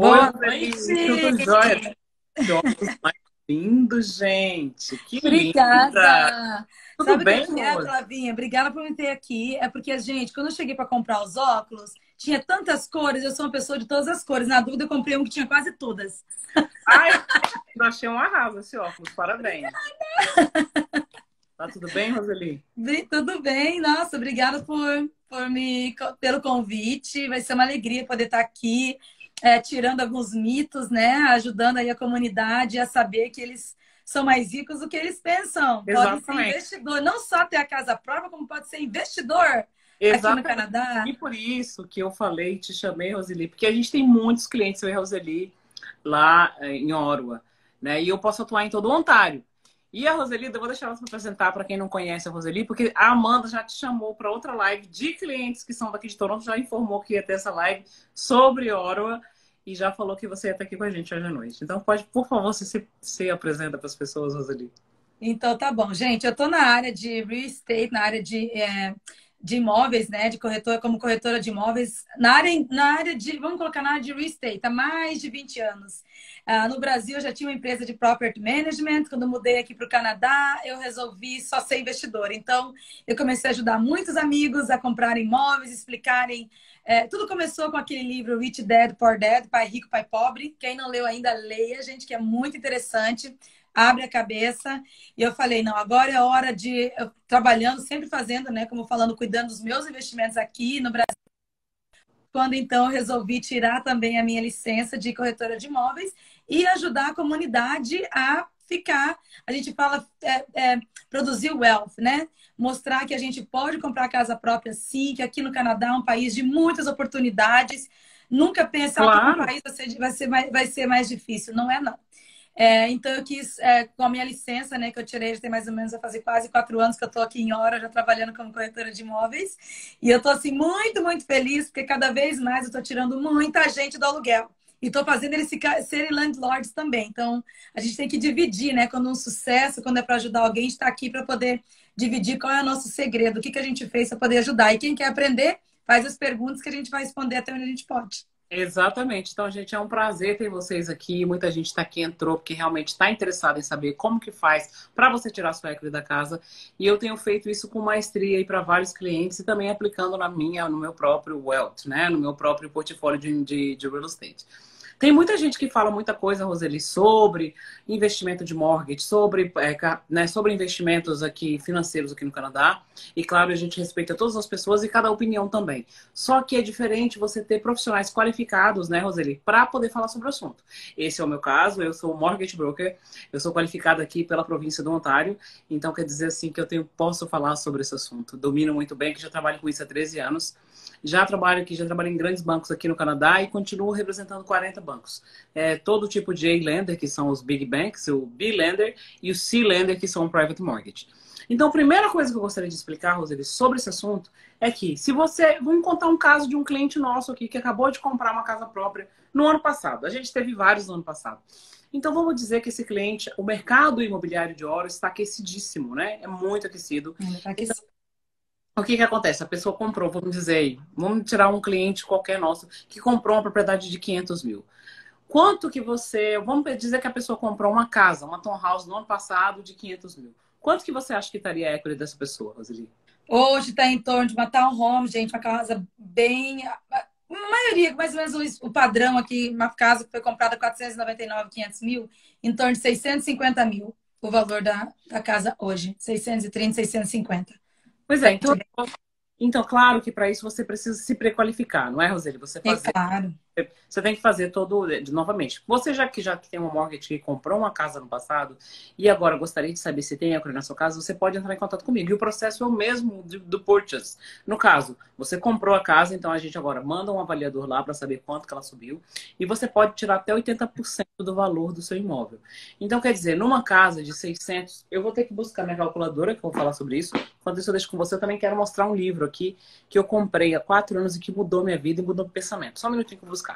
Oi, Boa Roseli, tudo jóia? noite! Que óculos mais lindo, gente. Que linda! Obrigada! Tudo Sabe o que bem, que é, Rose? Flavinha? Obrigada por me ter aqui. É porque, gente, quando eu cheguei para comprar os óculos, tinha tantas cores, eu sou uma pessoa de todas as cores. Na dúvida, eu comprei um que tinha quase todas. Ai, eu achei um arraso esse óculos, parabéns. Tá tudo bem, Roseli? Tudo bem? Nossa, obrigada pelo convite. Vai ser uma alegria poder estar aqui, tirando alguns mitos, né? Ajudando aí a comunidade a saber que eles são mais ricos do que eles pensam. Podem ser Exatamente, investidor, não só ter a casa própria, como pode ser investidor aqui no exatamente. Canadá. E por isso que eu falei, te chamei, Roseli, porque a gente tem muitos clientes, eu e a Roseli, lá em Ottawa, né? E eu posso atuar em todo o Ontário. E a Roseli, eu vou deixar ela se apresentar para quem não conhece a Roseli, porque a Amanda já te chamou para outra live de clientes que são daqui de Toronto, já informou que ia ter essa live sobre Ottawa e já falou que você ia estar aqui com a gente hoje à noite. Então, pode, por favor, se apresenta para as pessoas, Roseli. Então, tá bom. Gente, eu estou na área de real estate, na área de imóveis, né? De corretora, como corretora de imóveis, na área de, vamos colocar na área de real estate, há mais de 20 anos. No Brasil, eu já tinha uma empresa de property management. Quando eu mudei aqui para o Canadá, eu resolvi só ser investidora. Então, eu comecei a ajudar muitos amigos a comprar imóveis, explicarem. Tudo começou com aquele livro Rich Dad, Poor Dad, Pai Rico, Pai Pobre. Quem não leu ainda, leia, gente, que é muito interessante. Abre a cabeça. E eu falei, não, agora é hora de eu trabalhando, sempre fazendo, né, como falando, cuidando dos meus investimentos aqui no Brasil. Quando então eu resolvi tirar também a minha licença de corretora de imóveis e ajudar a comunidade a ficar, a gente fala, produzir wealth, né? Mostrar que a gente pode comprar casa própria sim, que aqui no Canadá é um país de muitas oportunidades. Nunca pensar que um Claro. país vai ser mais difícil. Não é, não. Então, eu quis, com a minha licença, né, que eu tirei, já tem mais ou menos, vai fazer quase 4 anos que eu estou aqui em Hora, já trabalhando como corretora de imóveis. E eu estou, assim, muito, muito feliz, porque cada vez mais eu estou tirando muita gente do aluguel. E estou fazendo eles serem landlords também. Então, a gente tem que dividir, né? Quando um sucesso, quando é para ajudar alguém, a gente está aqui para poder dividir qual é o nosso segredo, o que a gente fez para poder ajudar. E quem quer aprender, faz as perguntas que a gente vai responder até onde a gente pode. Exatamente. Então, gente, é um prazer ter vocês aqui. Muita gente está aqui, entrou, porque realmente está interessada em saber como que faz para você tirar sua equity da casa. E eu tenho feito isso com maestria para vários clientes e também aplicando no meu próprio wealth, né? No meu próprio portfólio de real estate. Tem muita gente que fala muita coisa, Roseli, sobre investimento de mortgage, sobre investimentos aqui financeiros aqui no Canadá. E claro, a gente respeita todas as pessoas e cada opinião também. Só que é diferente você ter profissionais qualificados, né, Roseli, para poder falar sobre o assunto. Esse é o meu caso, eu sou mortgage broker, eu sou qualificada aqui pela província do Ontário, então quer dizer assim que posso falar sobre esse assunto. Domino muito bem, que já trabalho com isso há 13 anos. Já trabalho aqui, já trabalho em grandes bancos aqui no Canadá e continuo representando 40 bancos. Todo tipo de A-lender, que são os big banks, o B-lender e o C-lender, que são o private mortgage. Então, a primeira coisa que eu gostaria de explicar, Roseli, sobre esse assunto é que se você... Vamos contar um caso de um cliente nosso aqui que acabou de comprar uma casa própria no ano passado. A gente teve vários no ano passado. Então, vamos dizer que esse cliente, o mercado imobiliário de Ouro está aquecidíssimo, né? É muito aquecido. Tá aqui. Então, o que que acontece? A pessoa comprou, vamos dizer aí, vamos tirar um cliente qualquer nosso que comprou uma propriedade de 500 mil. Quanto que você... Vamos dizer que a pessoa comprou uma casa, uma townhouse no ano passado de 500 mil. Quanto que você acha que estaria a equity dessa pessoa, Roseli? Hoje está em torno de uma townhome, gente, uma casa bem. A maioria, mais ou menos o padrão aqui, uma casa que foi comprada 499, 500 mil, em torno de 650 mil, o valor da casa hoje. 630, 650. Pois é, então claro que para isso você precisa se prequalificar, não é, Roseli? Você É fazer claro. Você tem que fazer todo novamente. Você já que tem uma mortgage que comprou uma casa no passado e agora gostaria de saber se tem equity na sua casa, você pode entrar em contato comigo. E o processo é o mesmo do purchase. No caso, você comprou a casa, então a gente agora manda um avaliador lá para saber quanto que ela subiu e você pode tirar até 80% do valor do seu imóvel. Então, quer dizer, numa casa de 600, eu vou ter que buscar minha calculadora, que eu vou falar sobre isso. Enquanto isso eu deixo com você, eu também quero mostrar um livro aqui que eu comprei há 4 anos e que mudou minha vida e mudou meu pensamento. Só um minutinho que eu vou buscar.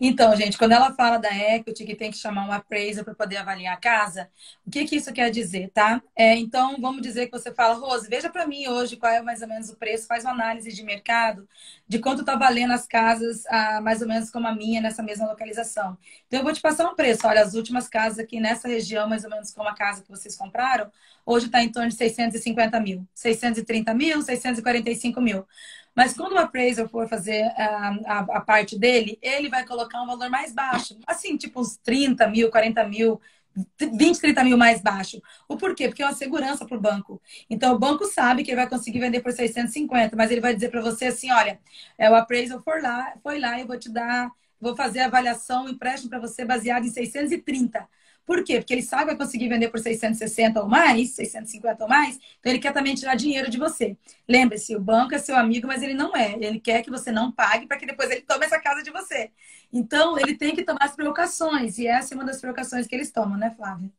Então, gente, quando ela fala da equity, que tem que chamar um appraiser para poder avaliar a casa, o que que isso quer dizer, tá? Então, vamos dizer que você fala, Rose, veja para mim hoje qual é mais ou menos o preço, faz uma análise de mercado de quanto está valendo as casas, mais ou menos como a minha, nessa mesma localização. Então, eu vou te passar um preço. Olha, as últimas casas aqui nessa região, mais ou menos como a casa que vocês compraram, hoje está em torno de 650 mil, 630 mil, 645 mil. Mas quando o appraiser for fazer a parte dele, ele vai colocar um valor mais baixo. Assim, tipo uns 30 mil, 40 mil, 20, 30 mil mais baixo. O porquê? Porque é uma segurança para o banco. Então, o banco sabe que ele vai conseguir vender por 650, mas ele vai dizer para você assim, olha, o appraiser foi lá e eu vou te dar, vou fazer a avaliação, o empréstimo para você baseado em 630. Por quê? Porque ele sabe que vai conseguir vender por 660 ou mais, 650 ou mais, então ele quer também tirar dinheiro de você. Lembre-se, o banco é seu amigo, mas ele não é. Ele quer que você não pague para que depois ele tome essa casa de você. Então, ele tem que tomar as provocações, e essa é uma das provocações que eles tomam, né, Flávia?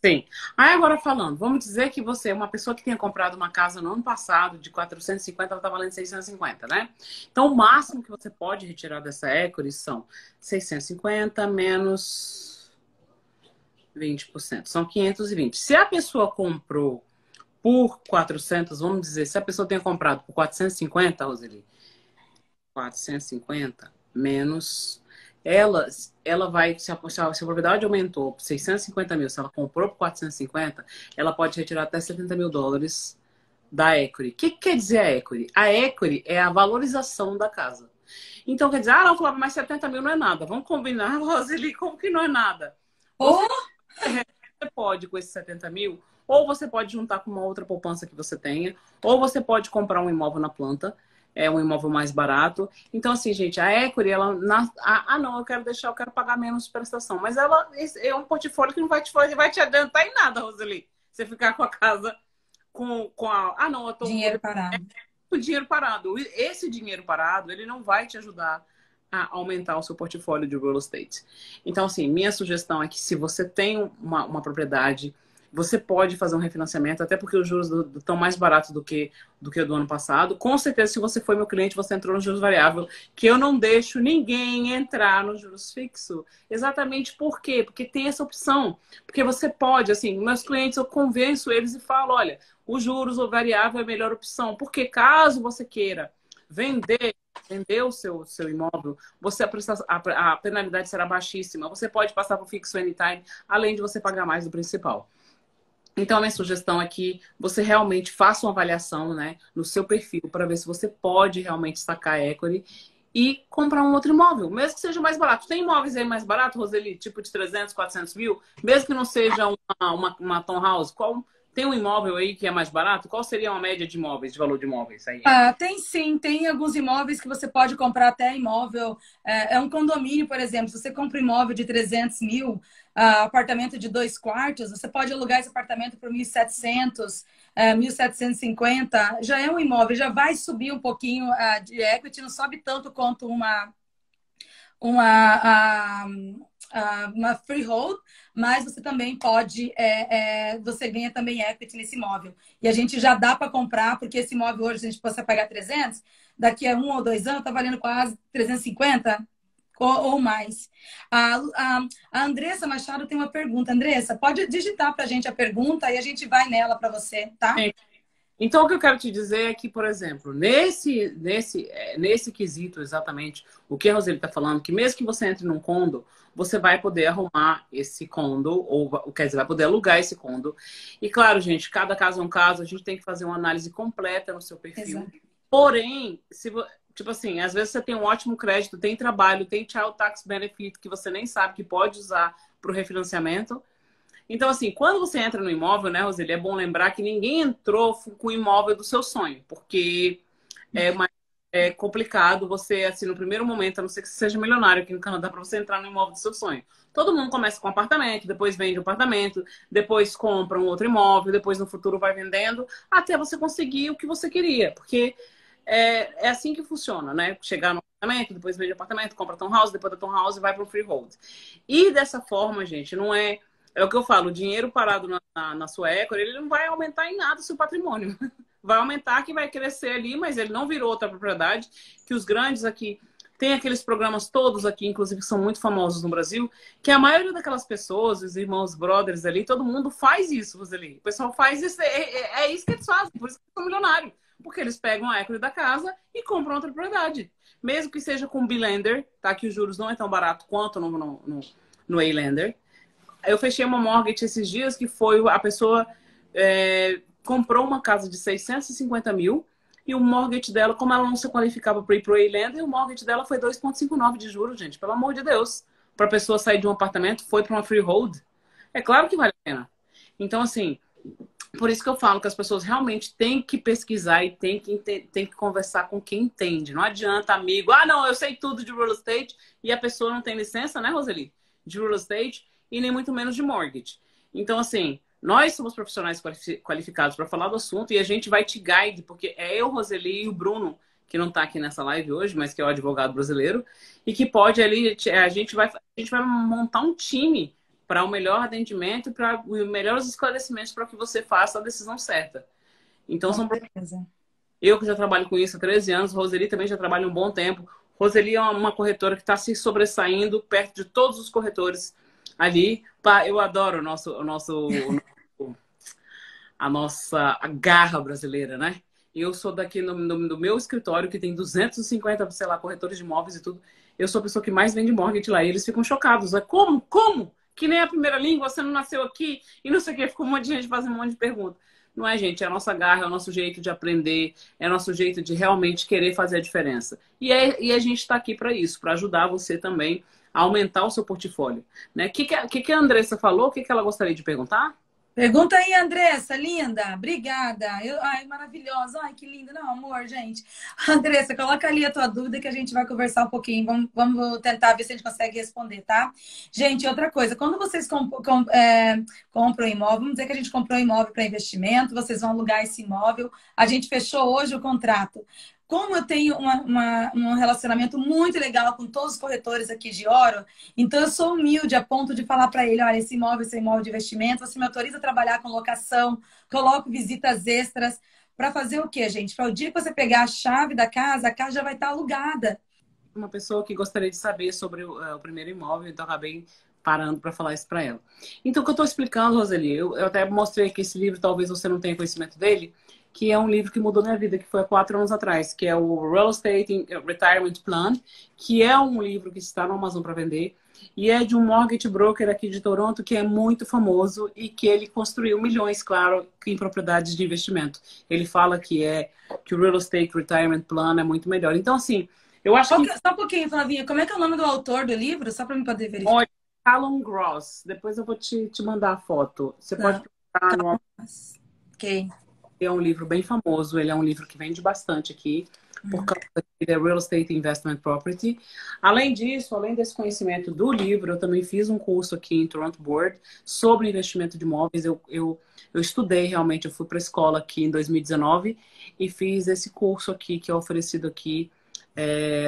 Sim. Aí agora falando, vamos dizer que você é uma pessoa que tenha comprado uma casa no ano passado de 450, ela está valendo 650, né? Então, o máximo que você pode retirar dessa equity são 650 menos 20%. São 520. Se a pessoa comprou por 400, vamos dizer, se a pessoa tenha comprado por 450, Roseli, 450 menos... Ela vai, se a propriedade aumentou por 650 mil, se ela comprou por 450, ela pode retirar até 70 mil dólares da equity. O que quer dizer a equity? A equity é a valorização da casa. Então quer dizer, não, Flávio, mas 70 mil não é nada. Vamos combinar, Roseli, como que não é nada? Oh! Você pode, com esses 70 mil, ou você pode juntar com uma outra poupança que você tenha, ou você pode comprar um imóvel na planta, um imóvel mais barato. Então, assim, gente, a equity, ela... não, eu quero pagar menos prestação. Mas ela é um portfólio que não vai te adiantar em nada, Roseli. Você ficar com a casa com a... não, eu tô... Dinheiro parado. O dinheiro parado. Esse dinheiro parado, ele não vai te ajudar a aumentar o seu portfólio de real estate. Então, assim, minha sugestão é que se você tem uma propriedade, você pode fazer um refinanciamento, até porque os juros estão mais baratos do que o do ano passado. Com certeza, se você foi meu cliente, você entrou no juros variável, que eu não deixo ninguém entrar no juros fixo. Exatamente por quê? Porque tem essa opção. Porque você pode, assim, meus clientes, eu convenço eles e falo, olha, os juros ou variável é a melhor opção. Porque caso você queira vender o seu imóvel, a penalidade será baixíssima. Você pode passar por fixo anytime, além de você pagar mais do principal. Então, a minha sugestão é que você realmente faça uma avaliação, né, no seu perfil para ver se você pode realmente sacar equity e comprar um outro imóvel, mesmo que seja mais barato. Tem imóveis aí mais baratos, Roseli, tipo de 300, 400 mil, mesmo que não seja uma townhouse. Tem um imóvel aí que é mais barato? Qual seria uma média de imóveis, de valor de imóveis aí? Tem sim, tem alguns imóveis que você pode comprar até imóvel. É um condomínio, por exemplo. Se você compra um imóvel de 300 mil, apartamento de 2 quartos, você pode alugar esse apartamento por 1.700, 1.750. Já é um imóvel, já vai subir um pouquinho de equity, não sobe tanto quanto uma freehold, mas você também pode, você ganha também equity nesse imóvel. E a gente já dá para comprar, porque esse imóvel hoje a gente pode pagar 300, daqui a 1 ou 2 anos está valendo quase 350 ou mais. A Andressa Machado tem uma pergunta. Andressa, pode digitar para a gente a pergunta e a gente vai nela para você, tá? Sim. Então, o que eu quero te dizer é que, por exemplo, nesse quesito exatamente, o que a Roseli está falando, que mesmo que você entre num condo, você vai poder arrumar esse condo, ou quer dizer, vai poder alugar esse condo. E claro, gente, cada caso é um caso, a gente tem que fazer uma análise completa no seu perfil. Exato. Porém, tipo assim, às vezes você tem um ótimo crédito, tem trabalho, tem child tax benefit que você nem sabe que pode usar para o refinanciamento. Então, assim, quando você entra no imóvel, né, Roseli, é bom lembrar que ninguém entrou com o imóvel do seu sonho, porque é complicado você, assim, no primeiro momento, a não ser que você seja milionário aqui no Canadá, para você entrar no imóvel do seu sonho. Todo mundo começa com um apartamento, depois vende um apartamento, depois compra um outro imóvel, depois no futuro vai vendendo, até você conseguir o que você queria, porque é assim que funciona, né? Chegar no apartamento, depois vende o apartamento, compra a townhouse, depois da townhouse vai para o freehold. E dessa forma, gente, não é... É o que eu falo, o dinheiro parado na sua equity, ele não vai aumentar em nada o seu patrimônio. Vai aumentar que vai crescer ali, mas ele não virou outra propriedade, que os grandes aqui Tem aqueles programas todos aqui, inclusive, que são muito famosos no Brasil, que a maioria daquelas pessoas, os irmãos, brothers ali, todo mundo faz isso, Roseli. O pessoal faz isso, é isso que eles fazem, por isso que eles são milionários. Porque eles pegam a equity da casa e compram outra propriedade. Mesmo que seja com B-Lender, tá? Que os juros não é tão barato quanto no A-Lender. Eu fechei uma mortgage esses dias que foi a pessoa comprou uma casa de 650 mil e o mortgage dela, como ela não se qualificava para ir para o A-Lender, o mortgage dela foi 2,59 de juros, gente. Pelo amor de Deus. Para a pessoa sair de um apartamento, foi para uma freehold. É claro que vale a pena. Então, assim, por isso que eu falo que as pessoas realmente têm que pesquisar e têm que conversar com quem entende. Não adianta, amigo. Ah, não, eu sei tudo de real estate e a pessoa não tem licença, né, Roseli? De real estate e nem muito menos de mortgage. Então, assim, nós somos profissionais qualificados para falar do assunto e a gente vai te guide, porque é eu, Roseli e o Bruno, que não está aqui nessa live hoje, mas que é o advogado brasileiro, e que pode ali, a gente vai montar um time para o melhor atendimento e para os melhores esclarecimentos para que você faça a decisão certa. Então, eu que já trabalho com isso há 13 anos, Roseli também já trabalha um bom tempo. Roseli é uma corretora que está se sobressaindo perto de todos os corretores ali. Eu adoro a nossa garra brasileira, né? Eu sou daqui no meu escritório, que tem 250, sei lá, corretores de imóveis e tudo. Eu sou a pessoa que mais vende mortgage lá. E eles ficam chocados. Como? Como? Que nem a primeira língua, você não nasceu aqui e não sei o quê. Ficou um monte de gente fazendo um monte de perguntas. Não é, gente? É a nossa garra, é o nosso jeito de aprender, é o nosso jeito de realmente querer fazer a diferença. E a gente está aqui para isso, para ajudar você também a aumentar o seu portfólio. Né? O que a Andressa falou? O que ela gostaria de perguntar? Pergunta aí, Andressa, linda. Obrigada. Ai, maravilhosa. Ai, que linda. Não, amor, gente. Andressa, coloca ali a tua dúvida que a gente vai conversar um pouquinho. Vamos tentar ver se a gente consegue responder, tá? Gente, outra coisa. Quando vocês compram imóvel, vamos dizer que a gente comprou imóvel para investimento, vocês vão alugar esse imóvel. A gente fechou hoje o contrato. Como eu tenho um relacionamento muito legal com todos os corretores aqui de Oro, então eu sou humilde a ponto de falar para ele, olha, esse imóvel é imóvel de investimento, você me autoriza a trabalhar com locação, coloco visitas extras, para fazer o quê, gente? Para o dia que você pegar a chave da casa, a casa já vai estar alugada. Uma pessoa que gostaria de saber sobre o primeiro imóvel, então acabei parando para falar isso para ela. Então, o que eu estou explicando, Roseli, eu até mostrei que esse livro, talvez você não tenha conhecimento dele, que é um livro que mudou minha vida, que foi há 4 anos atrás, que é o Real Estate Retirement Plan, que é um livro que está no Amazon para vender, e é de um mortgage broker aqui de Toronto, que é muito famoso e que ele construiu milhões, claro, em propriedades de investimento. Ele fala que o Real Estate Retirement Plan é muito melhor. Então, assim, eu acho que... Só um pouquinho, Flavinha, como é que é o nome do autor do livro? Só para mim poder verificar. Olha, Callum Gross. Depois eu vou te mandar a foto. Você pode procurar no... Ok. É um livro bem famoso, ele é um livro que vende bastante aqui, por causa da Real Estate Investment Property. Além disso, além desse conhecimento do livro, eu também fiz um curso aqui em Toronto Board sobre investimento de imóveis. Eu estudei realmente, eu fui para a escola aqui em 2019 e fiz esse curso aqui, que é oferecido aqui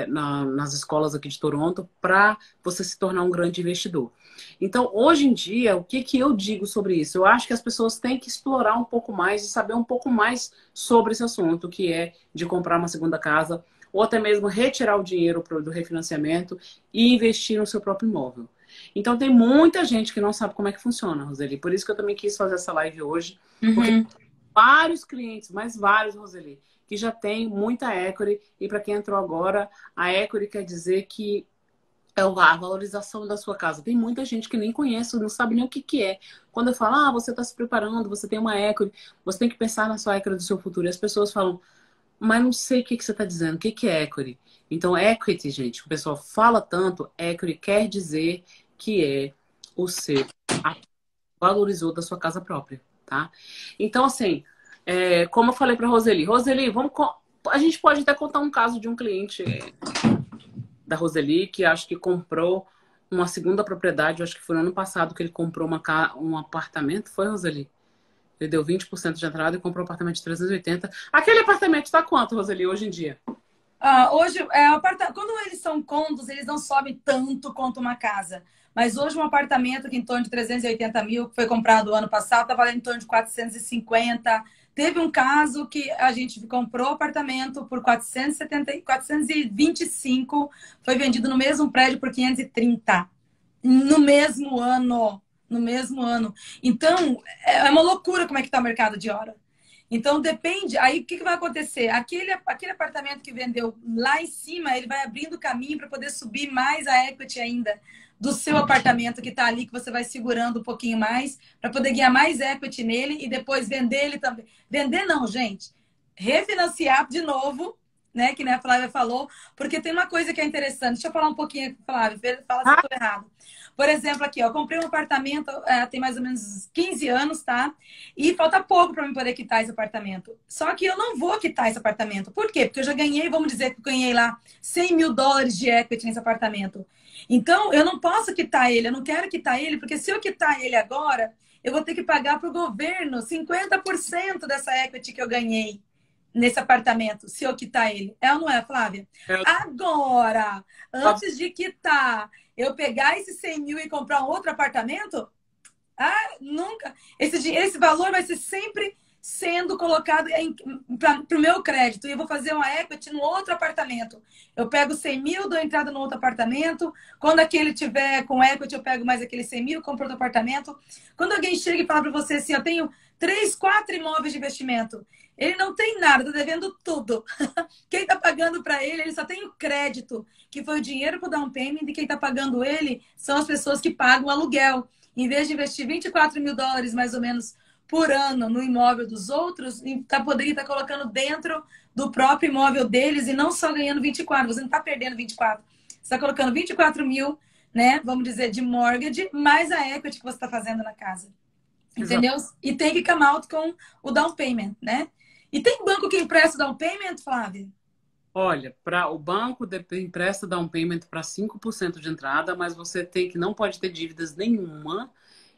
nas escolas aqui de Toronto, para você se tornar um grande investidor. Então, hoje em dia, o que eu digo sobre isso? Eu acho que as pessoas têm que explorar um pouco mais e saber um pouco mais sobre esse assunto, que é de comprar uma segunda casa, ou até mesmo retirar o dinheiro do refinanciamento e investir no seu próprio imóvel. Então, tem muita gente que não sabe como é que funciona, Roseli. Por isso que eu também quis fazer essa live hoje, porque vários clientes, mas vários, Roseli, que já tem muita equity, e para quem entrou agora, a equity quer dizer que é a valorização da sua casa. Tem muita gente que nem conhece, não sabe nem o que é. Quando eu falo, você está se preparando, você tem uma equity, você tem que pensar na sua equity do seu futuro. E as pessoas falam, mas não sei o que você está dizendo, o que é equity? Então, equity, gente, o pessoal fala tanto, equity quer dizer que é o seu valorizou da sua casa própria, tá? Então, assim, como eu falei para Roseli, a gente pode até contar um caso de um cliente da Roseli, que acho que comprou uma segunda propriedade, acho que foi no ano passado que ele comprou um apartamento, foi, Roseli? Ele deu 20% de entrada e comprou um apartamento de 380. Aquele apartamento está quanto, Roseli, hoje em dia? Hoje, quando eles são condos, eles não sobem tanto quanto uma casa. Mas hoje um apartamento que em torno de 380 mil, que foi comprado o ano passado, está valendo em torno de 450. Teve um caso que a gente comprou o apartamento por 425, foi vendido no mesmo prédio por 530. No mesmo ano. No mesmo ano. Então, é uma loucura como é que está o mercado de hora. Então, depende. Aí, o que vai acontecer? Aquele apartamento que vendeu lá em cima, ele vai abrindo caminho para poder subir mais a equity ainda do seu apartamento que está ali, que você vai segurando um pouquinho mais, para poder ganhar mais equity nele e depois vender ele também. Vender não, gente. Refinanciar de novo, né? Que nem a Flávia falou, porque tem uma coisa que é interessante. Deixa eu falar um pouquinho, Flávia, fala se eu estou errado. Por exemplo, aqui, ó, eu comprei um apartamento tem mais ou menos 15 anos, tá? E falta pouco para eu poder quitar esse apartamento. Só que eu não vou quitar esse apartamento. Por quê? Porque eu já ganhei, vamos dizer que eu ganhei lá $100 mil de equity nesse apartamento. Então, eu não posso quitar ele, eu não quero quitar ele, porque se eu quitar ele agora, eu vou ter que pagar para o governo 50% dessa equity que eu ganhei nesse apartamento, se eu quitar ele. É ou não é, Flávia? Agora, antes de quitar, eu pegar esse 100 mil e comprar um outro apartamento? Nunca. Esse valor vai ser sempre sendo colocado para o meu crédito. E eu vou fazer uma equity no outro apartamento. Eu pego 100 mil, dou entrada no outro apartamento. Quando aquele tiver com equity, eu pego mais aquele 100 mil, compro outro apartamento. Quando alguém chega e fala para você assim, eu tenho 3, 4 imóveis de investimento. Ele não tem nada, está devendo tudo. Quem está pagando para ele só tem o crédito, que foi o dinheiro para o down payment, e quem está pagando ele são as pessoas que pagam o aluguel. Em vez de investir $24 mil mais ou menos por ano no imóvel dos outros, poderia estar colocando dentro do próprio imóvel deles e não só ganhando 24. Você não está perdendo 24. Você está colocando 24 mil, né? Vamos dizer, de mortgage, mais a equity que você está fazendo na casa. Entendeu? Exato. E tem que come out com o down payment, né? E tem banco que empresta down payment, Flávia? Olha, para o banco empresta down payment para 5% de entrada, mas você não pode ter dívidas nenhuma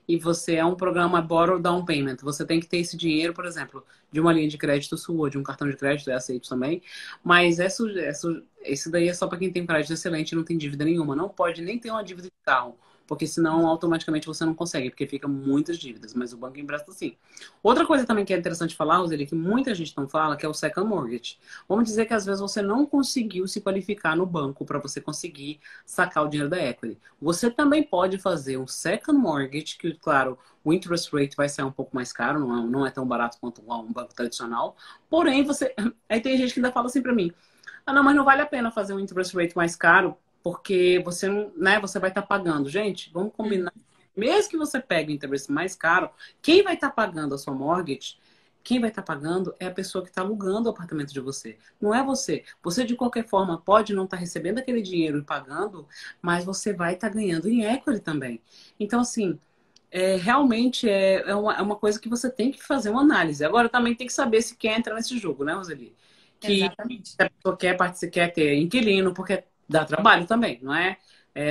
e você é um programa Borrow Down Payment. Você tem que ter esse dinheiro, por exemplo, de uma linha de crédito sua, de um cartão de crédito, é aceito também. Mas esse daí é só para quem tem crédito excelente e não tem dívida nenhuma. Não pode nem ter uma dívida de carro, porque senão automaticamente você não consegue, porque fica muitas dívidas, mas o banco empresta sim. Outra coisa também que é interessante falar, Roseli, que muita gente não fala, que é o second mortgage. Vamos dizer que às vezes você não conseguiu se qualificar no banco para você conseguir sacar o dinheiro da equity. Você também pode fazer um second mortgage, que, claro, o interest rate vai ser um pouco mais caro, não é tão barato quanto um banco tradicional. Porém, aí tem gente que ainda fala assim para mim, não, mas não vale a pena fazer um interest rate mais caro, porque você não, né, você vai estar pagando. Gente, vamos combinar. Mesmo que você pegue o interesse mais caro, quem vai estar pagando a sua mortgage, quem vai estar pagando é a pessoa que está alugando o apartamento de você. Não é você. Você, de qualquer forma, pode não estar recebendo aquele dinheiro e pagando, mas você vai estar ganhando em equity também. Então, assim, realmente é uma coisa que você tem que fazer uma análise. Agora, também tem que saber se quer entrar nesse jogo, né, Roseli? Que Exatamente. a pessoa quer ter inquilino, porque dá trabalho também, não é?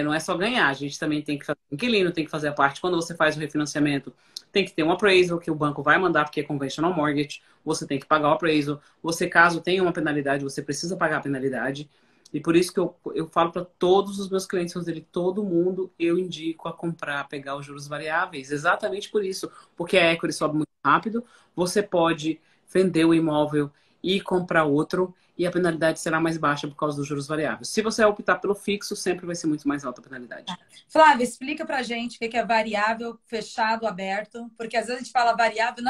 Não é só ganhar, a gente também tem que fazer inquilino, tem que fazer a parte. Quando você faz o refinanciamento, tem que ter um appraisal que o banco vai mandar, porque é conventional mortgage, você tem que pagar o appraisal. Você, caso tenha uma penalidade, você precisa pagar a penalidade. E por isso que eu falo para todos os meus clientes, todo mundo eu indico a comprar, pegar os juros variáveis. Exatamente por isso. Porque a equity sobe muito rápido, você pode vender o imóvel e comprar outro, e a penalidade será mais baixa por causa dos juros variáveis. Se você optar pelo fixo, sempre vai ser muito mais alta a penalidade. Flávia, explica pra gente o que é variável, fechado, aberto, porque às vezes a gente fala variável,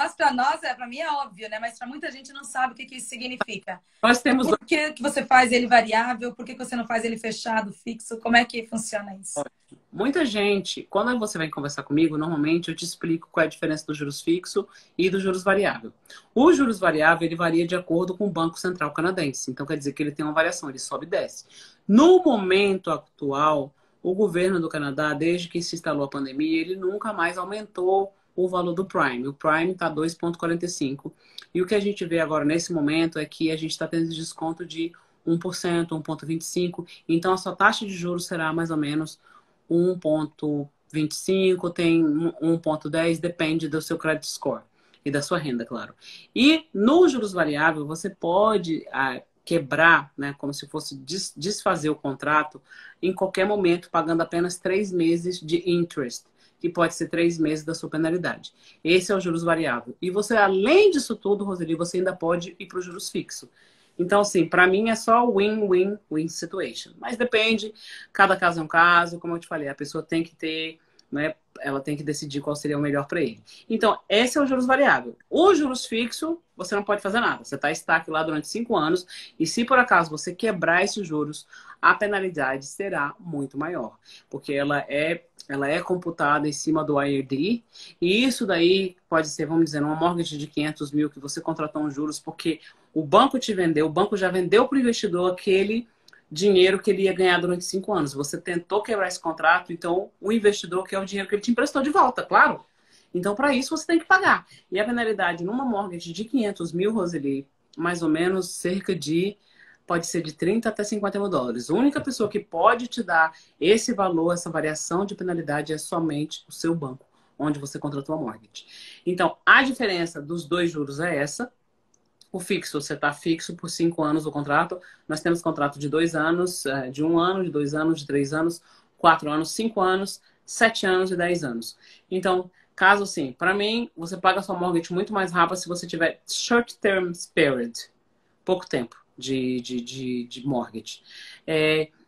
para mim é óbvio, né? Mas para muita gente não sabe o que isso significa. Nós temos Por que você faz ele variável? Por que você não faz ele fechado, fixo? Como é que funciona isso? Muita gente, quando você vem conversar comigo, normalmente eu te explico qual é a diferença do juros fixo e do juros variável. O juros variável, ele varia de acordo com o Banco Central Canadense. Então, quer dizer que ele tem uma variação, ele sobe e desce. No momento atual, o governo do Canadá, desde que se instalou a pandemia, ele nunca mais aumentou o valor do Prime. O Prime está 2,45. E o que a gente vê agora nesse momento é que a gente está tendo desconto de 1%, 1,25%. Então, a sua taxa de juros será mais ou menos 1,25, tem 1,10, depende do seu credit score e da sua renda, claro. E no juros variável, você pode quebrar, né, como se fosse desfazer o contrato em qualquer momento, pagando apenas 3 meses de interest, que pode ser 3 meses da sua penalidade. Esse é o juros variável. E você, além disso tudo, Roseli, você ainda pode ir para o juros fixo. Então, assim, para mim é só win-win-win situation. Mas depende, cada caso é um caso, como eu te falei, a pessoa tem que ter, né, ela tem que decidir qual seria o melhor para ele. Então, esse é o juros variável. O juros fixo, você não pode fazer nada. Você está estável lá durante 5 anos e se por acaso você quebrar esses juros, a penalidade será muito maior, porque ela é computada em cima do IRD e isso daí pode ser, vamos dizer, uma mortgage de 500 mil que você contratou um juros porque o banco te vendeu, o banco já vendeu para o investidor aquele dinheiro que ele ia ganhar durante 5 anos. Você tentou quebrar esse contrato, então o investidor quer o dinheiro que ele te emprestou de volta, claro. Então, para isso, você tem que pagar. E a penalidade numa mortgage de 500 mil, Roseli, mais ou menos cerca de, pode ser de 30 até 50 mil dólares. A única pessoa que pode te dar esse valor, essa variação de penalidade é somente o seu banco, onde você contratou a mortgage. Então, a diferença dos dois juros é essa. O fixo, você está fixo por 5 anos o contrato. Nós temos contrato de 2 anos, de 1 ano, de 2 anos, de 3 anos, 4 anos, 5 anos, 7 anos e 10 anos. Então, caso assim, para mim, você paga sua mortgage muito mais rápido se você tiver short term period, pouco tempo de mortgage.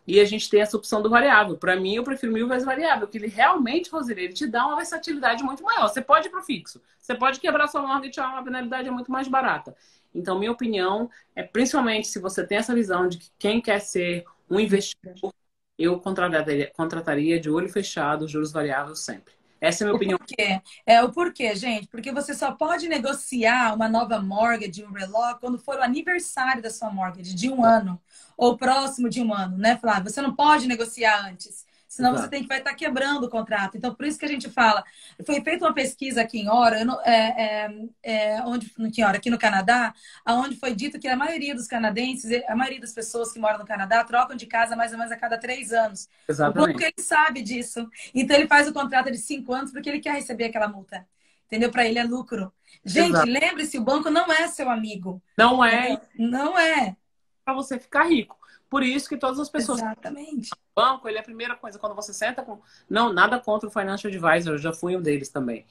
E a gente tem essa opção do variável. Para mim, eu prefiro 1000 vezes variável, que ele realmente, Roseli, ele te dá uma versatilidade muito maior. Você pode ir para o fixo. Você pode quebrar sua mortgage, uma penalidade é muito mais barata. Então, minha opinião é, principalmente se você tem essa visão de que quem quer ser um investidor, eu contrataria de olho fechado, juros variáveis sempre. Essa é a minha opinião. Por quê? É o porquê, gente? Porque você só pode negociar uma nova mortgage, um relock, quando for o aniversário da sua mortgage, de 1 ano, ou próximo de 1 ano, né, Flávia? Você não pode negociar antes. Senão Exato. você tem que vai estar quebrando o contrato. Então, por isso que a gente fala. Foi feita uma pesquisa aqui em Hora, aqui em Hora, aqui no Canadá, onde foi dito que a maioria dos canadenses, a maioria das pessoas que moram no Canadá, trocam de casa mais ou menos a cada 3 anos. O banco Exatamente. ele sabe disso. Então ele faz o contrato de 5 anos porque ele quer receber aquela multa. Entendeu? Para ele é lucro. Gente, Exato. lembre-se, o banco não é seu amigo. Não é Entendeu? Não é. para você ficar rico. Por isso que todas as pessoas Exatamente. banco, ele é a primeira coisa, quando você senta com... Não, nada contra o Financial Advisor, eu já fui um deles também.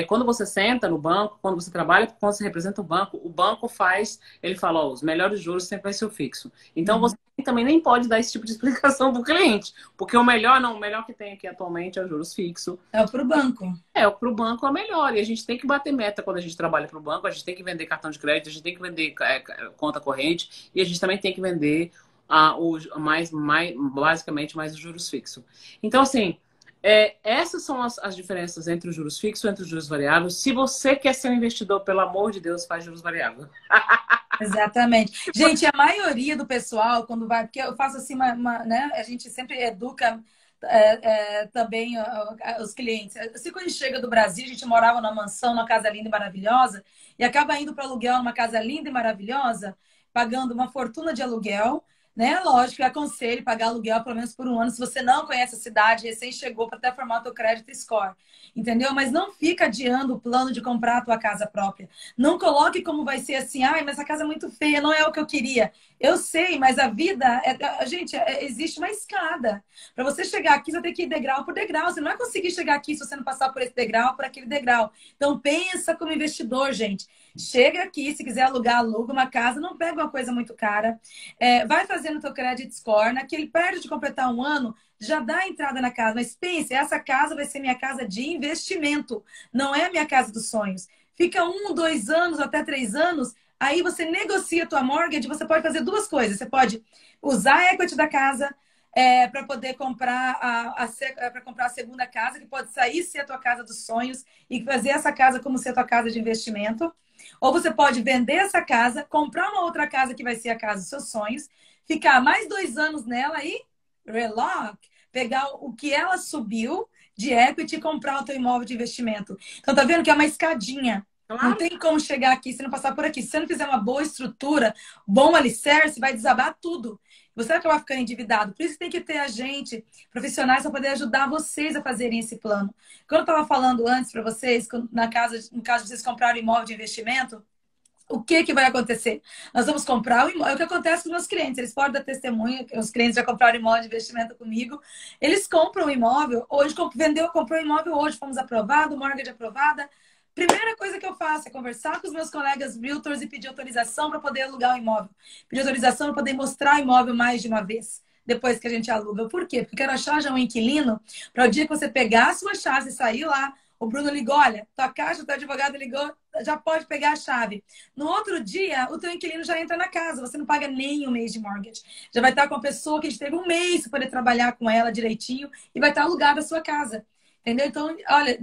Quando você senta no banco, quando você trabalha, quando você representa o banco faz, ele fala, ó, os melhores juros sempre vai ser o fixo. Então, você também nem pode dar esse tipo de explicação para o cliente, porque o melhor, não, o melhor que tem aqui atualmente é o juros fixo. É para o banco. Para o banco é melhor. E a gente tem que bater meta quando a gente trabalha para o banco, a gente tem que vender cartão de crédito, a gente tem que vender conta corrente, e a gente também tem que vender basicamente mais os juros fixos. Então, assim, essas são as diferenças entre os juros fixos e entre os juros variáveis. Se você quer ser um investidor, pelo amor de Deus, faz juros variáveis. Exatamente. Gente, a maioria do pessoal, quando vai, porque eu faço assim, né? A gente sempre educa também os clientes. Assim, quando a gente chega do Brasil, a gente morava numa mansão, numa casa linda e maravilhosa, e acaba indo para aluguel numa casa linda e maravilhosa, pagando uma fortuna de aluguel. Né? Lógico, eu aconselho pagar aluguel pelo menos por 1 ano se você não conhece a cidade, recém chegou para até formar o teu crédito score. Entendeu? Mas não fica adiando o plano de comprar a tua casa própria. Não coloque como vai ser assim, ai, mas a casa é muito feia, não é o que eu queria. Eu sei, mas a vida, gente, existe uma escada. Para você chegar aqui, você tem que ir degrau por degrau. Você não vai conseguir chegar aqui se você não passar por esse degrau, por aquele degrau. Então pensa como investidor, gente. Chega aqui, se quiser alugar, aluga uma casa, não pega uma coisa muito cara. Vai fazendo o teu credit score, naquele perto de completar 1 ano, já dá a entrada na casa. Mas pense, essa casa vai ser minha casa de investimento, não é a minha casa dos sonhos. Fica 1, 2 anos, até 3 anos, aí você negocia a tua mortgage, você pode fazer 2 coisas. Você pode usar a equity da casa para poder comprar para comprar a segunda casa, que pode sair ser a tua casa dos sonhos e fazer essa casa como ser a tua casa de investimento. Ou você pode vender essa casa, comprar uma outra casa que vai ser a casa dos seus sonhos, ficar mais 2 anos nela e relock, pegar o que ela subiu de equity e comprar o teu imóvel de investimento. Então, tá vendo que é uma escadinha. Claro. Não tem como chegar aqui se não passar por aqui. Se você não fizer uma boa estrutura, bom alicerce, vai desabar tudo. Você vai acabar ficando endividado. Por isso tem que ter a gente, profissionais, para poder ajudar vocês a fazerem esse plano. Quando eu estava falando antes para vocês, no caso de vocês comprarem imóvel de investimento, O que vai acontecer? Nós vamos comprar o imóvel. É o que acontece com os meus clientes. Eles podem dar testemunho. Os clientes já compraram imóvel de investimento comigo. Eles compram o imóvel. Hoje, comprou o imóvel hoje. Fomos aprovados, mortgage aprovada. Primeira coisa que eu faço é conversar com os meus colegas realtors e pedir autorização para poder alugar o imóvel. Pedir autorização para poder mostrar o imóvel mais de uma vez. Depois que a gente aluga. Por quê? Porque eu quero achar já um inquilino para o dia que você pegar a sua chave e sair lá. O Bruno ligou, olha, tua caixa, teu advogado ligou, já pode pegar a chave. No outro dia, o teu inquilino já entra na casa, você não paga nem um mês de mortgage. Já vai estar com a pessoa que a gente teve um mês para poder trabalhar com ela direitinho e vai estar alugada a sua casa. Entendeu? Então, olha,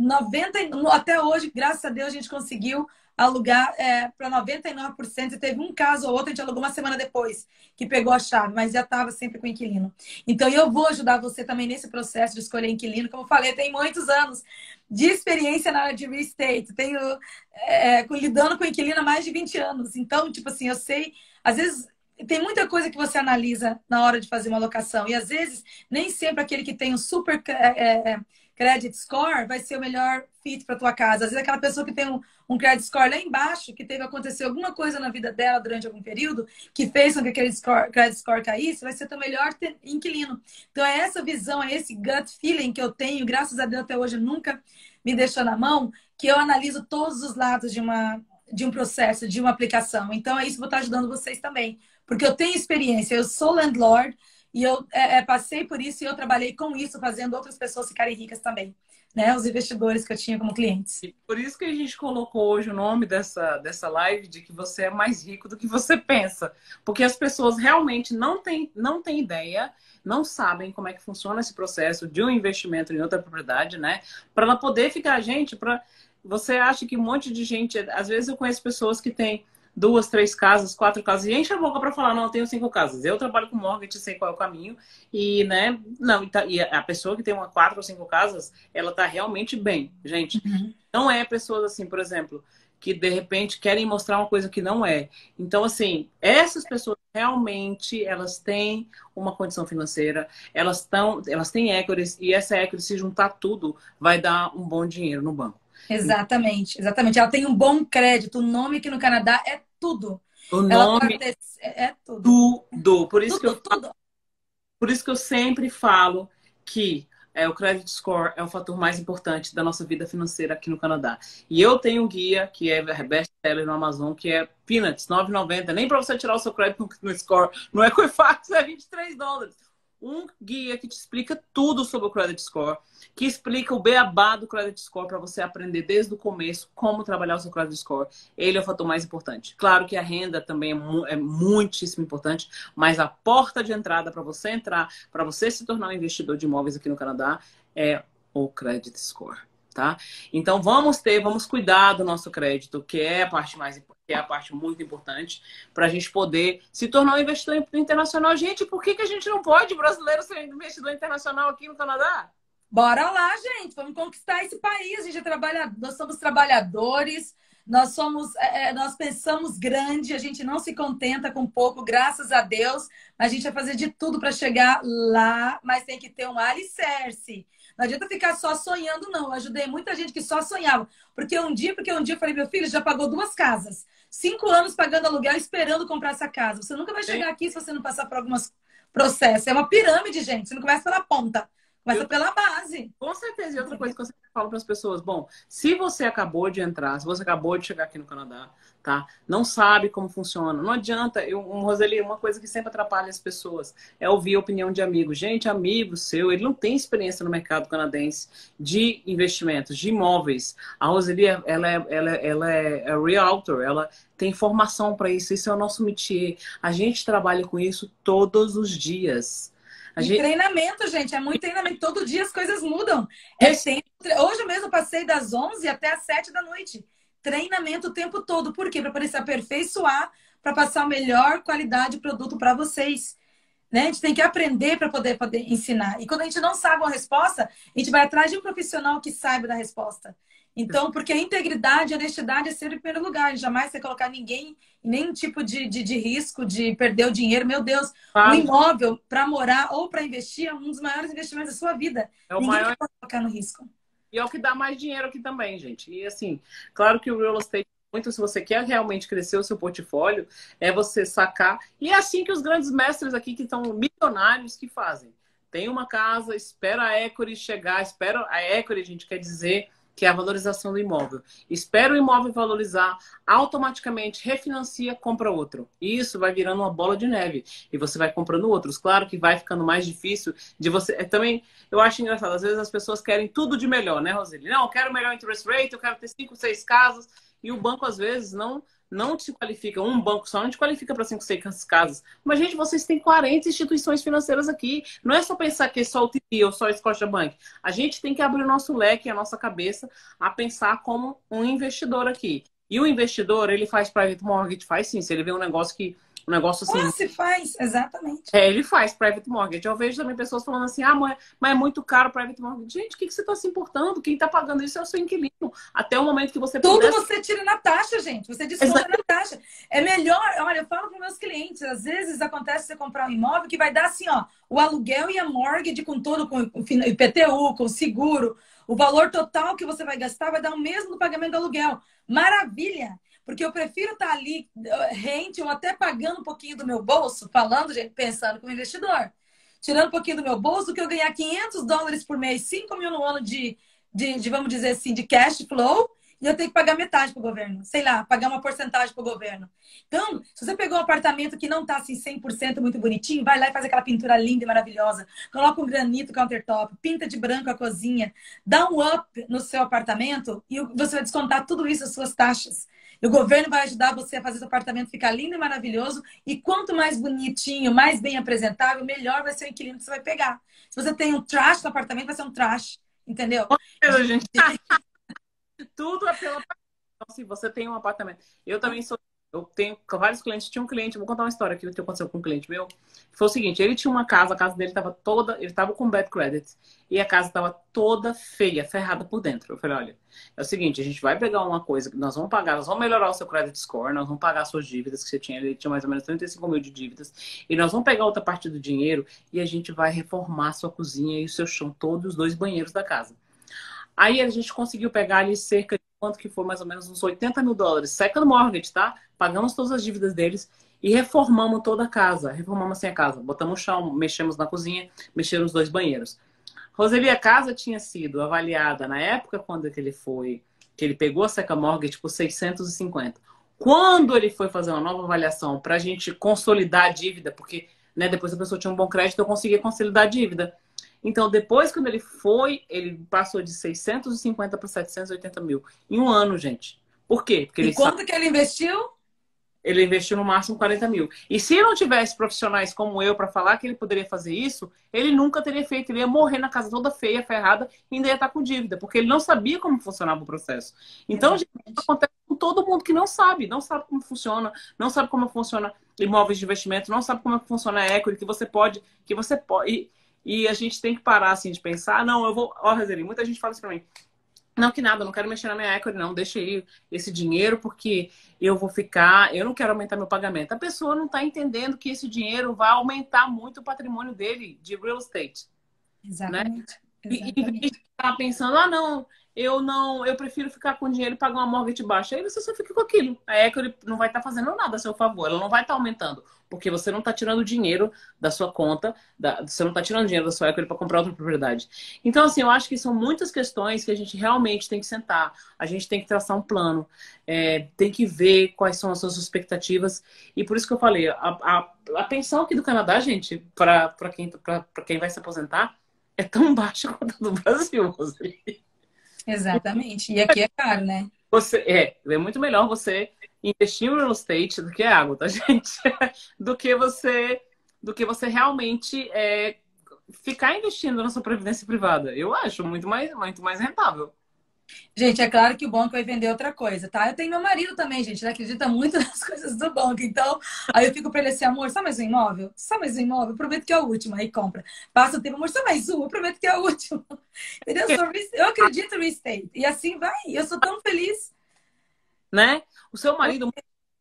até hoje, graças a Deus, a gente conseguiu alugar para 99%. E teve um caso ou outro, a gente alugou uma semana depois que pegou a chave, mas já estava sempre com o inquilino. Então, eu vou ajudar você também nesse processo de escolher inquilino. Como eu falei, tem muitos anos de experiência na área de real estate. Tenho lidando com inquilino há mais de 20 anos. Então, tipo assim, eu sei, às vezes tem muita coisa que você analisa na hora de fazer uma locação. E às vezes, nem sempre aquele que tem um super credit score vai ser o melhor fit para tua casa. Às vezes aquela pessoa que tem um credit score lá embaixo, que teve acontecer alguma coisa na vida dela durante algum período, que fez com que aquele credit score caísse, vai ser teu melhor inquilino. Então é essa visão, é esse gut feeling que eu tenho, graças a Deus até hoje nunca me deixou na mão, que eu analiso todos os lados de um processo, de uma aplicação. Então é isso que eu vou estar ajudando vocês também. Porque eu tenho experiência, eu sou landlord, e eu passei por isso e eu trabalhei com isso, fazendo outras pessoas ficarem ricas também, né? Os investidores que eu tinha como clientes. E por isso que a gente colocou hoje o nome dessa live de que você é mais rico do que você pensa. Porque as pessoas realmente não têm ideia, não sabem como é que funciona esse processo de um investimento em outra propriedade, né? Para ela poder ficar, gente, você acha que um monte de gente... Às vezes eu conheço pessoas que têm 2, 3 casas, 4 casas, e enche a boca para falar, não, eu tenho 5 casas. Eu trabalho com mortgage, sei qual é o caminho, e, né, não, e a pessoa que tem 4 ou 5 casas, ela tá realmente bem, gente. Uhum. Não é pessoas assim, por exemplo, que de repente querem mostrar uma coisa que não é. Então, assim, essas pessoas realmente, elas têm uma condição financeira, elas têm equity, e essa equity, se juntar tudo, vai dar um bom dinheiro no banco. Exatamente, exatamente. Ela tem um bom crédito. O nome aqui no Canadá é tudo. O Ela nome pode ter... É tudo. tudo. Por isso Tudo, tudo. Por isso que eu sempre falo que o credit score é o fator mais importante da nossa vida financeira aqui no Canadá. E eu tenho um guia que é best-seller no Amazon, que é Peanuts, R$ 9,90. Nem para você tirar o seu crédito no score. Não é Equifax, é $23. Um guia que te explica tudo sobre o credit score, que explica o beabá do credit score para você aprender desde o começo como trabalhar o seu credit score. Ele é o fator mais importante. Claro que a renda também é muitíssimo importante, mas a porta de entrada para você entrar, para você se tornar um investidor de imóveis aqui no Canadá, é o credit score. Tá? Então vamos cuidar do nosso crédito, que é a parte que é a parte muito importante, para a gente poder se tornar um investidor internacional. Gente, por que a gente não pode, brasileiro, ser um investidor internacional aqui no Canadá? Bora lá, gente. Vamos conquistar esse país. A gente nós somos trabalhadores, nós pensamos grande, a gente não se contenta com pouco, graças a Deus. A gente vai fazer de tudo para chegar lá, mas tem que ter um alicerce. Não adianta ficar só sonhando, não. Eu ajudei muita gente que só sonhava. Porque um dia eu falei, meu filho, já pagou 2 casas. 5 anos pagando aluguel, esperando comprar essa casa. Você nunca vai chegar aqui se você não passar por alguns processos. É uma pirâmide, gente. Você não começa pela ponta. Começa pela base. Com certeza. E outra coisa que eu sempre falo para as pessoas, bom, se você acabou de entrar, se você acabou de chegar aqui no Canadá, tá? Não sabe como funciona. Não adianta. Roseli, uma coisa que sempre atrapalha as pessoas é ouvir a opinião de amigos. Gente, amigo seu, ele não tem experiência no mercado canadense de investimentos, de imóveis. A Roseli, ela é realtor, ela tem formação para isso. Isso é o nosso métier. A gente trabalha com isso todos os dias. Treinamento, gente, é muito treinamento. Todo dia as coisas mudam. Hoje mesmo eu passei das 11 até as 7 da noite. Treinamento o tempo todo. Por quê? Para poder se aperfeiçoar, para passar a melhor qualidade de produto para vocês. Né? A gente tem que aprender para poder ensinar. E quando a gente não sabe uma resposta, a gente vai atrás de um profissional que saiba da resposta. Então, porque a integridade e a honestidade é sempre em primeiro lugar. Jamais você colocar ninguém em nenhum tipo de risco de perder o dinheiro. Meu Deus, um imóvel para morar ou para investir é um dos maiores investimentos da sua vida. Ninguém pode colocar no risco. E é o que dá mais dinheiro aqui também, gente. E assim, claro que o real estate muito, se você quer realmente crescer o seu portfólio, é você sacar. E é assim que os grandes mestres aqui, que estão milionários, que fazem. Tem uma casa, espera a equity chegar, espera a equity, a gente quer dizer que é a valorização do imóvel. Espera o imóvel valorizar, automaticamente refinancia, compra outro. E isso vai virando uma bola de neve. E você vai comprando outros. Claro que vai ficando mais difícil de você... Também, eu acho engraçado, às vezes as pessoas querem tudo de melhor, né, Roseli? Não, eu quero melhor interest rate, eu quero ter 5, 6 casas. E o banco, às vezes, não te qualifica. Um banco só não te qualifica para 5, 6 casas. Mas, gente, vocês têm 40 instituições financeiras aqui. Não é só pensar que é só o TD ou só o Scotiabank. A gente tem que abrir o nosso leque, a nossa cabeça, a pensar como um investidor aqui. E o investidor, ele faz private mortgage? Faz sim. Se ele vê um negócio que... Um negócio assim... Ah, se faz, exatamente. Ele faz private mortgage. Eu vejo também pessoas falando assim, mas é muito caro private mortgage. Gente, o que você está se importando? Quem está pagando isso é o seu inquilino. Até o momento que você Tudo você tira na taxa, gente. Você desconta Exatamente. na taxa. É melhor... Olha, eu falo para meus clientes, às vezes acontece você comprar um imóvel que vai dar assim, ó, o aluguel e a mortgage com todo, com o IPTU, com o seguro. O valor total que você vai gastar vai dar o mesmo do pagamento do aluguel. Maravilha! Porque eu prefiro estar ali rente ou até pagando um pouquinho do meu bolso, falando, gente, pensando como investidor. Tirando um pouquinho do meu bolso do que eu ganhar $500 por mês, 5 mil no ano vamos dizer assim, de cash flow, e eu tenho que pagar metade para o governo. Sei lá, pagar uma porcentagem para o governo. Então, se você pegou um apartamento que não está assim 100% muito bonitinho, vai lá e faz aquela pintura linda e maravilhosa. Coloca um granito countertop, pinta de branco a cozinha, dá um up no seu apartamento e você vai descontar tudo isso das suas taxas. E o governo vai ajudar você a fazer seu apartamento ficar lindo e maravilhoso. E quanto mais bonitinho, mais bem apresentável, melhor vai ser o inquilino que você vai pegar. Se você tem um trash no apartamento, vai ser um trash. Entendeu? Gente. Tudo é pela... Então, se você tem um apartamento... Eu também sou... Eu tenho vários clientes. Tinha um cliente... Vou contar uma história aqui que aconteceu com um cliente meu. Foi o seguinte. Ele tinha uma casa. A casa dele estava toda... Ele estava com bad credit. E a casa estava toda feia, ferrada por dentro. Eu falei, olha... É o seguinte. A gente vai pegar uma coisa que nós vamos pagar. Nós vamos melhorar o seu credit score. Nós vamos pagar as suas dívidas que você tinha. Ele tinha mais ou menos 35 mil de dívidas. E nós vamos pegar outra parte do dinheiro e a gente vai reformar a sua cozinha e o seu chão. Todos os 2 banheiros da casa. Aí a gente conseguiu pegar ali cerca de quanto que foi, mais ou menos uns $80 mil. Second mortgage, tá? Pagamos todas as dívidas deles e reformamos toda a casa. Reformamos assim a casa. Botamos o chão, mexemos na cozinha, mexemos os 2 banheiros. Roseli, a casa tinha sido avaliada na época quando que ele pegou a second mortgage por 650. Quando ele foi fazer uma nova avaliação para a gente consolidar a dívida, porque né, depois a pessoa tinha um bom crédito, eu conseguia consolidar a dívida. Então, depois, quando ele passou de 650 para 780 mil. Em um ano, gente. Por quê? Porque e quanto que ele investiu? Ele investiu no máximo 40 mil. E se não tivesse profissionais como eu para falar que ele poderia fazer isso, ele nunca teria feito. Ele ia morrer na casa toda feia, ferrada, e ainda ia estar com dívida, porque ele não sabia como funcionava o processo. Então, gente, isso acontece com todo mundo que não sabe como funciona, não sabe como funciona imóveis de investimento, não sabe como funciona a equity, que você pode. E a gente tem que parar assim de pensar, não, eu vou. Ó, Roseli, muita gente fala isso pra mim. Não, que nada, eu não quero mexer na minha equity, não. Deixa aí esse dinheiro, porque eu não quero aumentar meu pagamento. A pessoa não está entendendo que esse dinheiro vai aumentar muito o patrimônio dele de real estate. Exatamente. Né? E em vez de estar pensando, eu prefiro ficar com dinheiro e pagar uma mortgage baixa. Aí você só fica com aquilo. A equity não vai estar fazendo nada a seu favor, ela não vai estar aumentando. Porque você não está tirando dinheiro da sua conta, você não está tirando dinheiro da sua equity para comprar outra propriedade. Então, assim, eu acho que são muitas questões que a gente realmente tem que sentar. A gente tem que traçar um plano, tem que ver quais são as suas expectativas. E por isso que eu falei, a pensão aqui do Canadá, gente, para quem vai se aposentar, é tão baixa quanto a do Brasil, Roseli. Exatamente. E aqui é caro, né? É muito melhor você investir em real estate do que água, tá, gente? do que você realmente ficar investindo na sua previdência privada. Eu acho muito mais rentável. Gente, é claro que o banco vai vender outra coisa, tá? Eu tenho meu marido também, gente. Ele acredita muito nas coisas do banco. Então, aí eu fico pra ele assim, amor, só mais um imóvel? Só mais um imóvel? Eu prometo que é o último. Aí compra. Passa o tempo, amor, só mais um? Eu prometo que é o último. Entendeu? Eu acredito no real estate. E assim vai. Eu sou tão feliz. Né? O seu marido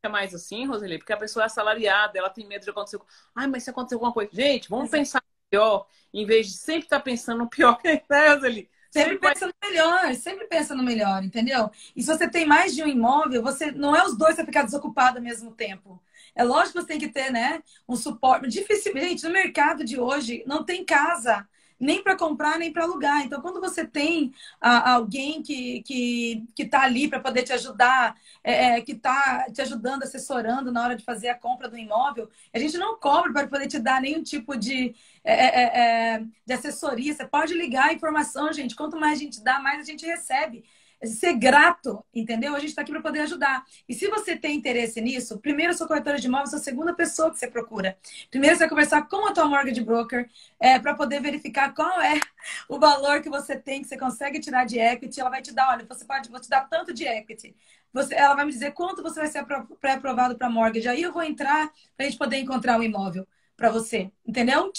é mais assim, Roseli, porque a pessoa é assalariada, ela tem medo de acontecer. Ai, mas se acontecer alguma coisa. Gente, vamos pensar no pior, em vez de sempre estar pensando no pior, né, Roseli? Sempre pensa no melhor, sempre pensa no melhor, entendeu? E se você tem mais de um imóvel, você não é os dois para ficar desocupado ao mesmo tempo. É lógico que você tem que ter, né, um suporte. Dificilmente, gente, no mercado de hoje não tem casa nem para comprar, nem para alugar. Então, quando você tem alguém que tá ali para poder te ajudar, que está te ajudando, assessorando na hora de fazer a compra do imóvel, a gente não cobra para poder te dar nenhum tipo de assessoria. Você pode ligar a informação, gente. Quanto mais a gente dá, mais a gente recebe. Ser grato, entendeu? A gente está aqui para poder ajudar. E se você tem interesse nisso, primeiro eu sou corretora de imóveis, sou a segunda pessoa que você procura. Primeiro você vai conversar com a tua mortgage broker para poder verificar qual é o valor que você tem, que você consegue tirar de equity. Ela vai te dar, olha, vou te dar tanto de equity. Ela vai me dizer quanto você vai ser pré-aprovado para mortgage. Aí eu vou entrar para a gente poder encontrar um imóvel para você, entendeu?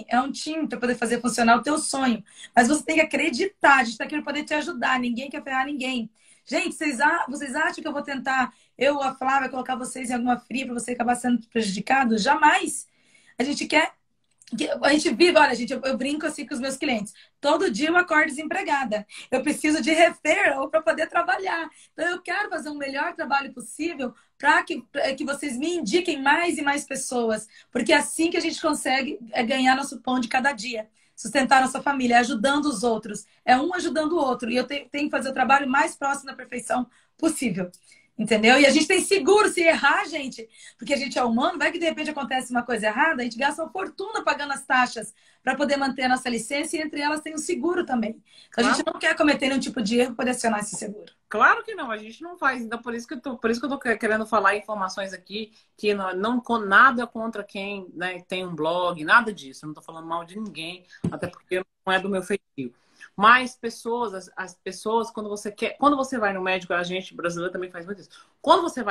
É um time para poder fazer funcionar o teu sonho. Mas você tem que acreditar, a gente está aqui para poder te ajudar, ninguém quer ferrar ninguém. Gente, vocês acham que eu vou tentar, a Flávia, colocar vocês em alguma fria para você acabar sendo prejudicado? Jamais. A gente quer a gente vive, olha, gente, eu brinco assim com os meus clientes. Todo dia eu acordo desempregada. Eu preciso de referral para poder trabalhar. Então, eu quero fazer o melhor trabalho possível para que vocês me indiquem mais e mais pessoas. Porque é assim que a gente consegue ganhar nosso pão de cada dia. Sustentar nossa família, ajudando os outros. É um ajudando o outro. E eu tenho que fazer o trabalho mais próximo da perfeição possível. Entendeu? E a gente tem seguro se errar, gente, porque a gente é humano, vai que de repente acontece uma coisa errada, a gente gasta uma fortuna pagando as taxas para poder manter a nossa licença e entre elas tem o seguro também. Então, a gente não quer cometer nenhum tipo de erro para poder acionar esse seguro. Claro que não, a gente não faz. Então, por isso que eu tô querendo falar informações aqui, que não nada contra quem, né, tem um blog, nada disso. Eu não tô falando mal de ninguém, até porque não é do meu feitio. Mas as pessoas, quando você vai no médico, a gente brasileiro também faz muito isso. Quando você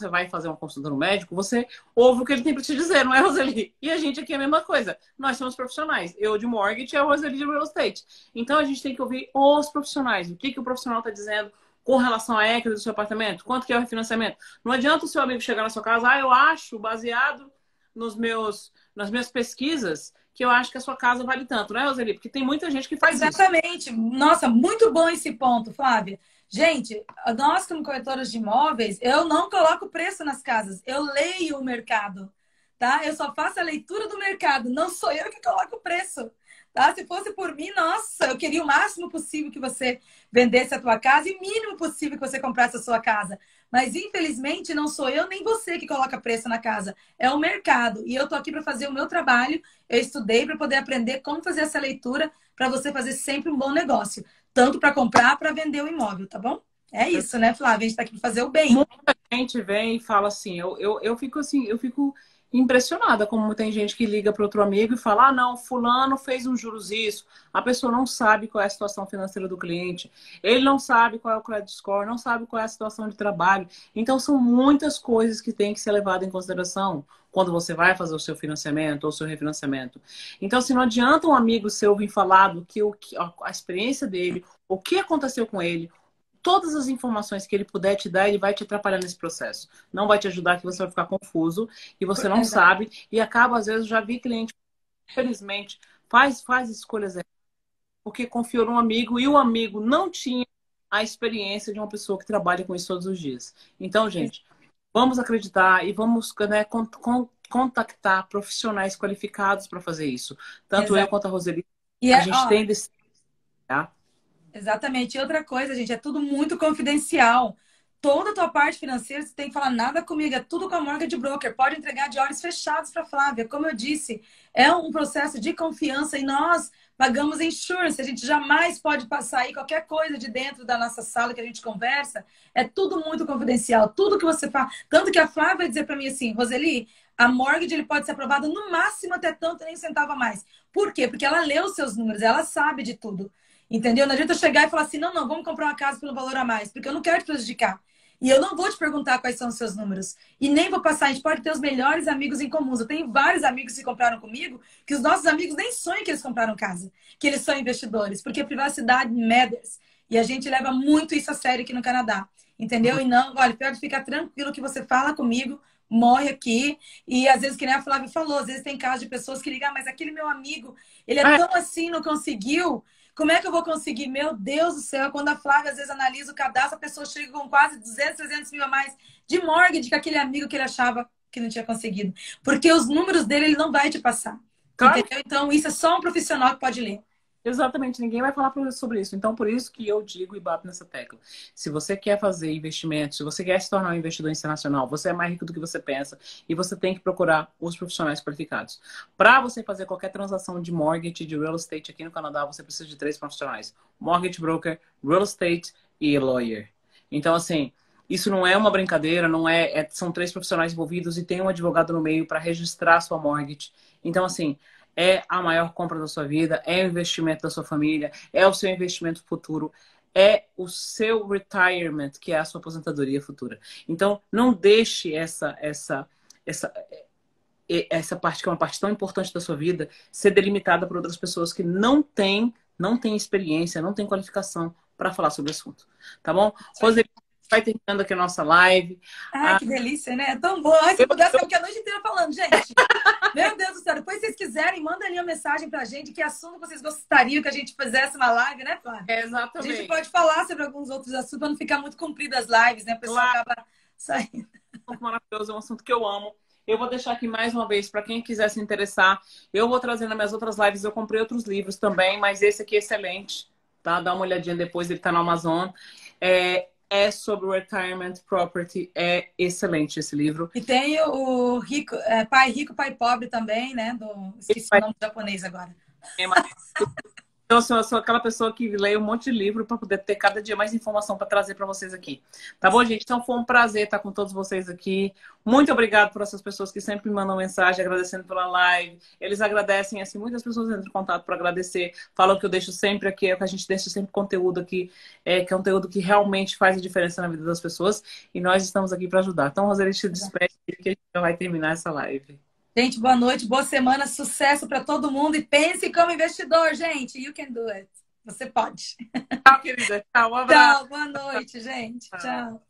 vai fazer uma consulta no médico, você ouve o que ele tem para te dizer, não é, Roseli? E a gente aqui é a mesma coisa. Nós somos profissionais. Eu de mortgage e a Roseli de real estate. Então a gente tem que ouvir os profissionais. O que o profissional está dizendo com relação à equity do seu apartamento? Quanto que é o refinanciamento? Não adianta o seu amigo chegar na sua casa, eu acho, baseado nas minhas pesquisas, que eu acho que a sua casa vale tanto, né, Roseli? Porque tem muita gente que faz isso. Exatamente. Nossa, muito bom esse ponto, Flávia. Gente, nós como corretoras de imóveis, eu não coloco preço nas casas, eu leio o mercado, tá? Eu só faço a leitura do mercado, não sou eu que coloco o preço, tá? Se fosse por mim, nossa, eu queria o máximo possível que você vendesse a tua casa e o mínimo possível que você comprasse a sua casa. Mas, infelizmente, não sou eu nem você que coloca preço na casa. É o mercado. E eu tô aqui para fazer o meu trabalho. Eu estudei para poder aprender como fazer essa leitura para você fazer sempre um bom negócio. Tanto para comprar, para vender o imóvel, tá bom? É isso, né, Flávia? A gente tá aqui para fazer o bem. Muita gente vem e fala assim, eu fico impressionada como tem gente que liga para outro amigo e fala, não, fulano fez um juros isso. A pessoa não sabe qual é a situação financeira do cliente, ele não sabe qual é o credit score, não sabe qual é a situação de trabalho. Então, são muitas coisas que têm que ser levadas em consideração quando você vai fazer o seu financiamento ou o seu refinanciamento. Então, se não adianta um amigo seu vir falar a experiência dele, o que aconteceu com ele, todas as informações que ele puder te dar, ele vai te atrapalhar nesse processo. Não vai te ajudar, que você vai ficar confuso e você não sabe. E acaba, às vezes, eu já vi cliente, infelizmente, faz escolhas erradas porque confiou num amigo e o amigo não tinha a experiência de uma pessoa que trabalha com isso todos os dias. Então, gente, vamos acreditar e vamos, né, contactar profissionais qualificados para fazer isso. Tanto eu quanto a Roseli, a gente tem desse... Tá? Exatamente. E outra coisa, gente, é tudo muito confidencial. Toda a tua parte financeira, você tem que falar nada comigo, é tudo com a mortgage broker. Pode entregar de olhos fechados para Flávia. Como eu disse, é um processo de confiança e nós pagamos insurance. A gente jamais pode passar aí qualquer coisa de dentro da nossa sala que a gente conversa. É tudo muito confidencial. Tudo que você fala. Tanto que a Flávia vai dizer para mim assim, Roseli, a mortgage ele pode ser aprovado no máximo até tanto, nem um centavo a mais. Por quê? Porque ela lê os seus números, ela sabe de tudo. Entendeu? Não adianta eu chegar e falar assim, não, vamos comprar uma casa pelo valor a mais, porque eu não quero te prejudicar. E eu não vou te perguntar quais são os seus números. E nem vou passar, a gente pode ter os melhores amigos em comuns. Eu tenho vários amigos que compraram comigo, que os nossos amigos nem sonham que eles compraram casa, que eles são investidores, porque privacidade matters. E a gente leva muito isso a sério aqui no Canadá. Entendeu? E não, olha, pode ficar tranquilo que você fala comigo, morre aqui. E às vezes, que nem a Flávia falou, às vezes tem casos de pessoas que ligam, mas aquele meu amigo, ele é tão assim, não conseguiu. Como é que eu vou conseguir? Meu Deus do céu, quando a Flávia às vezes analisa o cadastro, a pessoa chega com quase 200, 300 mil a mais de mortgage que aquele amigo que ele achava que não tinha conseguido. Porque os números dele ele não vai te passar. Claro. Entendeu? Então, isso é só um profissional que pode ler. Exatamente, ninguém vai falar sobre isso. Então, por isso que eu digo e bato nessa tecla. Se você quer fazer investimentos, se você quer se tornar um investidor internacional, você é mais rico do que você pensa e você tem que procurar os profissionais qualificados. Para você fazer qualquer transação de mortgage, de real estate aqui no Canadá, você precisa de 3 profissionais: mortgage broker, real estate e lawyer. Então, assim, isso não é uma brincadeira, não são 3 profissionais envolvidos e tem um advogado no meio para registrar sua mortgage. Então, assim, é a maior compra da sua vida, é o investimento da sua família, é o seu investimento futuro, é o seu retirement, que é a sua aposentadoria futura. Então, não deixe essa parte, que é uma parte tão importante da sua vida, ser delimitada por outras pessoas que não têm experiência, não têm qualificação para falar sobre o assunto. Tá bom? Roseli, vai terminando aqui a nossa live. Ai, que delícia, né? É tão bom. Ai, se eu pudesse ficar aqui a noite inteira falando, gente. Meu Deus do céu. Depois, se vocês quiserem, manda ali uma mensagem pra gente. Que assunto vocês gostariam que a gente fizesse uma live, né, Flávia? Exatamente. A gente pode falar sobre alguns outros assuntos para não ficar muito comprida as lives, né? O pessoal acaba saindo. É um maravilhoso, é um assunto que eu amo. Eu vou deixar aqui mais uma vez para quem quiser se interessar. Eu vou trazer nas minhas outras lives. Eu comprei outros livros também, mas esse aqui é excelente, tá? Dá uma olhadinha depois, ele tá no Amazon. É sobre retirement property. É excelente esse livro. E tem o Pai Rico, Pai Pobre também, né? Esqueci o nome japonês agora. Então, eu sou aquela pessoa que lê um monte de livro para poder ter cada dia mais informação para trazer para vocês aqui. Tá bom, gente? Então, foi um prazer estar com todos vocês aqui. Muito obrigado por essas pessoas que sempre me mandam mensagem agradecendo pela live. Eles agradecem, assim, muitas pessoas entram em contato para agradecer. Falam que eu deixo sempre aqui, que a gente deixa sempre conteúdo aqui, que é um conteúdo que realmente faz a diferença na vida das pessoas. E nós estamos aqui para ajudar. Então, Roseli, te despede que a gente vai terminar essa live. Gente, boa noite, boa semana, sucesso para todo mundo e pense como investidor, gente. You can do it. Você pode. Tchau, querida. Tchau, um abraço. Tchau, boa noite, gente. Tchau.